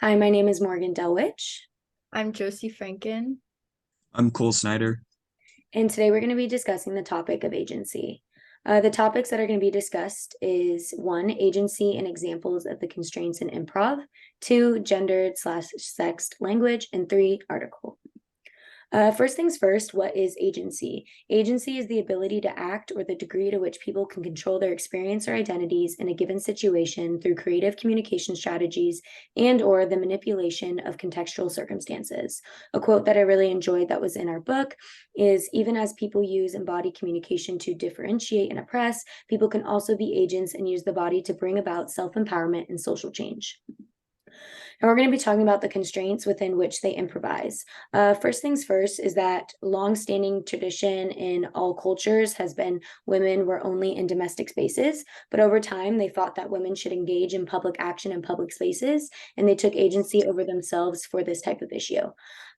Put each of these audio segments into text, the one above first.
Hi, my name is Morgan Delwich, I'm Josie Franken. I'm Cole Snyder. and today we're going to be discussing the topic of agency. The topics that are going to be discussed is one, agency and examples of the constraints in improv, two, gendered slash sexed language, and three, article. First things first, what is agency? Agency is the ability to act or the degree to which people can control their experience or identities in a given situation through creative communication strategies and or the manipulation of contextual circumstances. A quote that I really enjoyed that was in our book is, even as people use embodied communication to differentiate and oppress, people can also be agents and use the body to bring about self-empowerment and social change. And we're going to be talking about the constraints within which they improvise. First things first is that long-standing tradition in all cultures has been women were only in domestic spaces, but over time they thought that women should engage in public action in public spaces, and they took agency over themselves for this type of issue.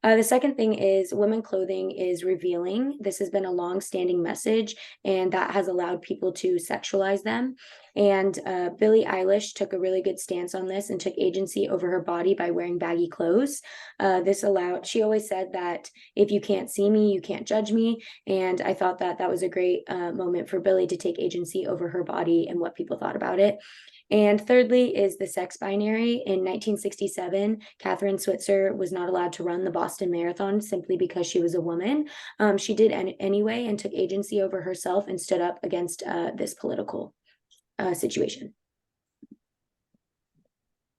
The second thing is women clothing is revealing. This has been a long-standing message, and that has allowed people to sexualize them. And Billie Eilish took a really good stance on this and took agency over her body by wearing baggy clothes. She always said that if you can't see me, you can't judge me. And I thought that that was a great moment for Billie to take agency over her body and what people thought about it. And thirdly is the sex binary. In 1967, Catherine Switzer was not allowed to run the Boston Marathon simply because she was a woman. She did anyway and took agency over herself and stood up against this political situation.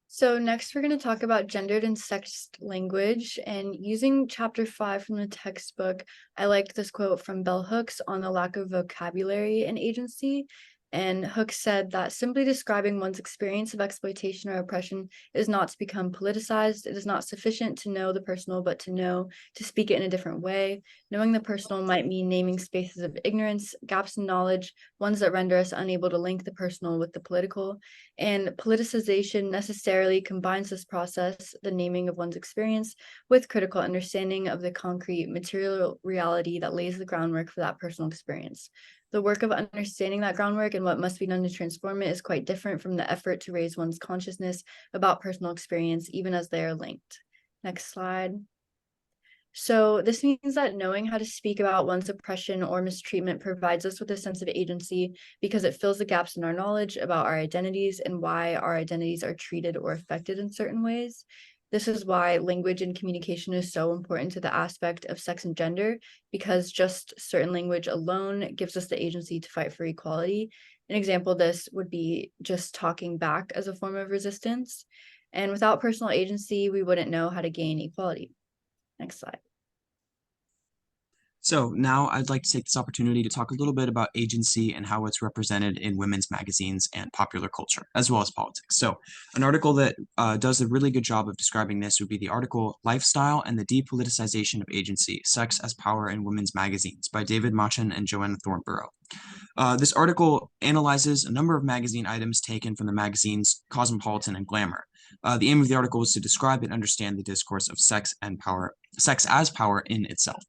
So next we're going to talk about gendered and sexed language, and using chapter 5 from the textbook, I liked this quote from Bell Hooks on the lack of vocabulary and agency. And Hooks said that simply describing one's experience of exploitation or oppression is not to become politicized. It is not sufficient to know the personal, but to know to speak it in a different way. Knowing the personal might mean naming spaces of ignorance, gaps in knowledge, ones that render us unable to link the personal with the political. And politicization necessarily combines this process, the naming of one's experience, with critical understanding of the concrete material reality that lays the groundwork for that personal experience. The work of understanding that groundwork and what must be done to transform it is quite different from the effort to raise one's consciousness about personal experience, even as they are linked. Next slide. So this means that knowing how to speak about one's oppression or mistreatment provides us with a sense of agency because it fills the gaps in our knowledge about our identities and why our identities are treated or affected in certain ways. This is why language and communication is so important to the aspect of sex and gender, because just certain language alone gives us the agency to fight for equality. An example of this would be just talking back as a form of resistance. And without personal agency, we wouldn't know how to gain equality. Next slide. So now I'd like to take this opportunity to talk a little bit about agency and how it's represented in women's magazines and popular culture, as well as politics. So an article that does a really good job of describing this would be the article Lifestyle and the Depoliticization of Agency, Sex as Power in Women's Magazines by David Machen and Joanna Thornborough. This article analyzes a number of magazine items taken from the magazines Cosmopolitan and Glamour. The aim of the article is to describe and understand the discourse of sex as power in itself.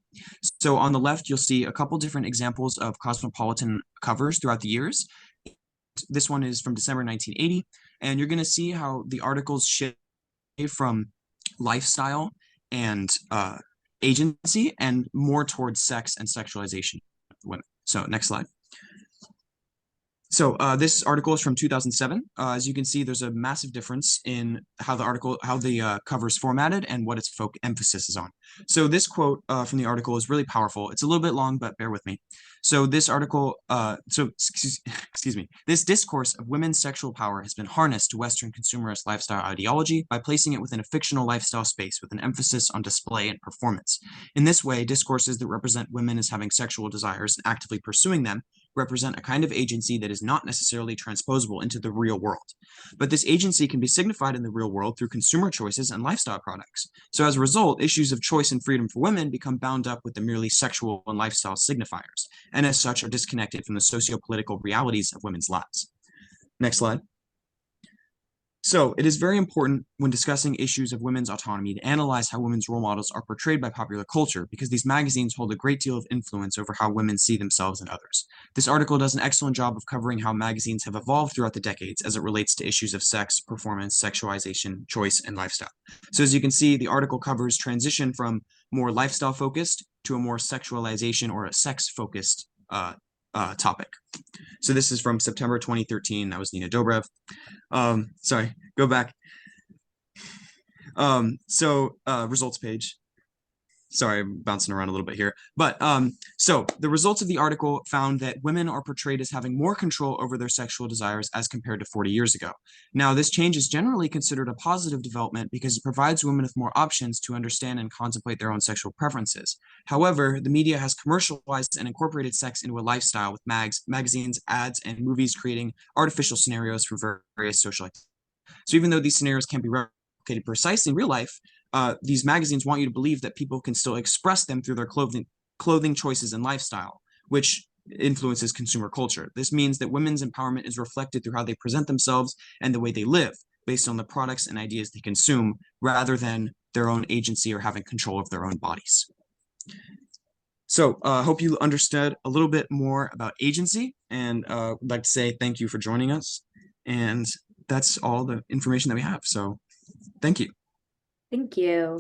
So on the left, you'll see a couple different examples of Cosmopolitan covers throughout the years. This one is from December 1980, and you're going to see how the articles shift from lifestyle and agency and more towards sex and sexualization of women. So next slide. So this article is from 2007. As you can see, there's a massive difference in how the cover is formatted and what its emphasis is on. So this quote from the article is really powerful. It's a little bit long, but bear with me. So this article, excuse me, this discourse of women's sexual power has been harnessed to Western consumerist lifestyle ideology by placing it within a fictional lifestyle space with an emphasis on display and performance. In this way, discourses that represent women as having sexual desires and actively pursuing them represent a kind of agency that is not necessarily transposable into the real world. But this agency can be signified in the real world through consumer choices and lifestyle products. So as a result, issues of choice and freedom for women become bound up with the merely sexual and lifestyle signifiers, and as such are disconnected from the socio-political realities of women's lives. Next slide. So it is very important when discussing issues of women's autonomy to analyze how women's role models are portrayed by popular culture, because these magazines hold a great deal of influence over how women see themselves and others. This article does an excellent job of covering how magazines have evolved throughout the decades as it relates to issues of sex, performance, sexualization, choice, and lifestyle. So as you can see, the article covers transition from more lifestyle focused to a more sexualization or a sex focused topic. So this is from September 2013. That was Nina Dobrev. Sorry, go back. Results page. Sorry, I'm bouncing around a little bit here. But so the results of the article found that women are portrayed as having more control over their sexual desires as compared to 40 years ago. Now, this change is generally considered a positive development because it provides women with more options to understand and contemplate their own sexual preferences. However, the media has commercialized and incorporated sex into a lifestyle with magazines, ads, and movies creating artificial scenarios for various social activities. So even though these scenarios can be replicated precisely in real life, these magazines want you to believe that people can still express them through their clothing choices and lifestyle, which influences consumer culture. This means that women's empowerment is reflected through how they present themselves and the way they live, based on the products and ideas they consume, rather than their own agency or having control of their own bodies. So I hope you understood a little bit more about agency, and I'd like to say thank you for joining us. And that's all the information that we have. So thank you. Thank you.